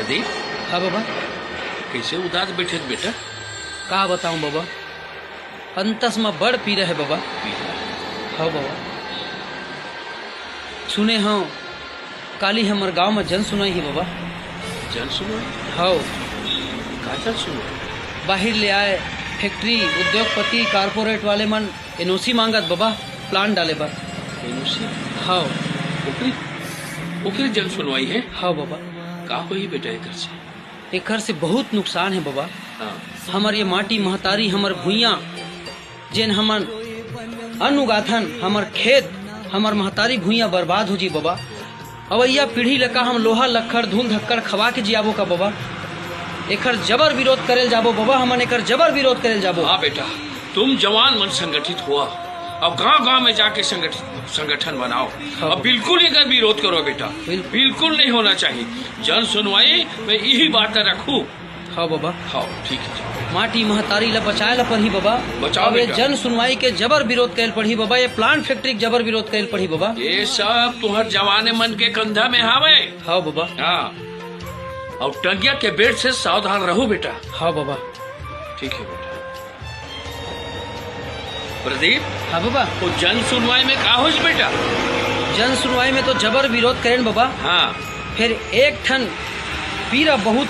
प्रदीप, हाँ बाबा। कैसे उदास बैठे बेटा? का बताऊं बाबा, अंतस में बड़ पीरा है बाबा। हाँ बाबा, सुने हाँ काली हमर गांव में जन सुनाई है बाबा। जन सुनो? हाँ, का जन सुनो? बाहर ले आए फैक्ट्री उद्योगपति कारपोरेट वाले मन एनओसी मांगत बाबा प्लांट डाले बर। एनओसी? हाँ ओकरे जन सुनवाई है? हाँ बाबा। का होई बेटा एकर से? एकर से बहुत नुकसान है बाबा। हाँ। हमर ये माटी महतारी हमर भुइया जेन हमन अन्न उगाथन, हमर खेत हमर महतारी भुइया बर्बाद हो जी बाबा। अवैया पीढ़ी लका हम लोहा लक्कड़ धूल धक्कड़ खवा के जियाबो का बाबा। एकर जबर विरोध करेल जाबो बाबा, हमन एकर जबर विरोध करेल जाबो। हाँ बेटा, तुम जवान मन संगठित हुआ, अब गांव-गांव में जाके संगठन बनाओ। हाँ। अब बिल्कुल एकर विरोध करो बेटा, बिल्कुल नहीं होना चाहिए। जन सुनवाई में यही बात रखू। हाँ बाबा। हाँ ठीक है। माटी महतारी ला बचाए ला पढ़ी बाबा। बचाओ अब ये बेटा। जन सुनवाई के जबर विरोध कैल पढ़ी बाबा। ये प्लांट फैक्ट्री के जबर विरोध कैल पढ़ी बाबा। ये सब तुहर जवाने मन के कंधा में हावे। हाँ बाबा। हाँ, और टंगिया के बेट से सावधान रहो बेटा। हाँ बाबा। ठीक है बेटा। प्रदीप, हाँ बाबा। वो जन सुनवाई में का होश बेटा? जन सुनवाई में तो जबर विरोध करें बाबा। हाँ। फिर एक ठन पीरा बहुत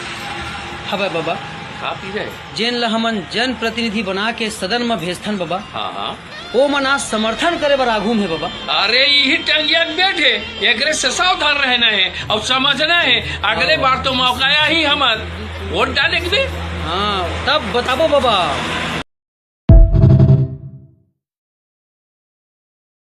हवे बाबा। का पी रहे? जेन ला हमन जन प्रतिनिधि बना के सदन में भेजथन बाबा। हाँ हाँ। ओ मन आज समर्थन करे बर आगू में बाबा। अरे यही टंगिया के बेट है, एकरे से सावधान रहना है और समझना है। अगले हाँ। बार तो मौका ही हमार वोट डाले के बे। हाँ, तब बताबो बाबा।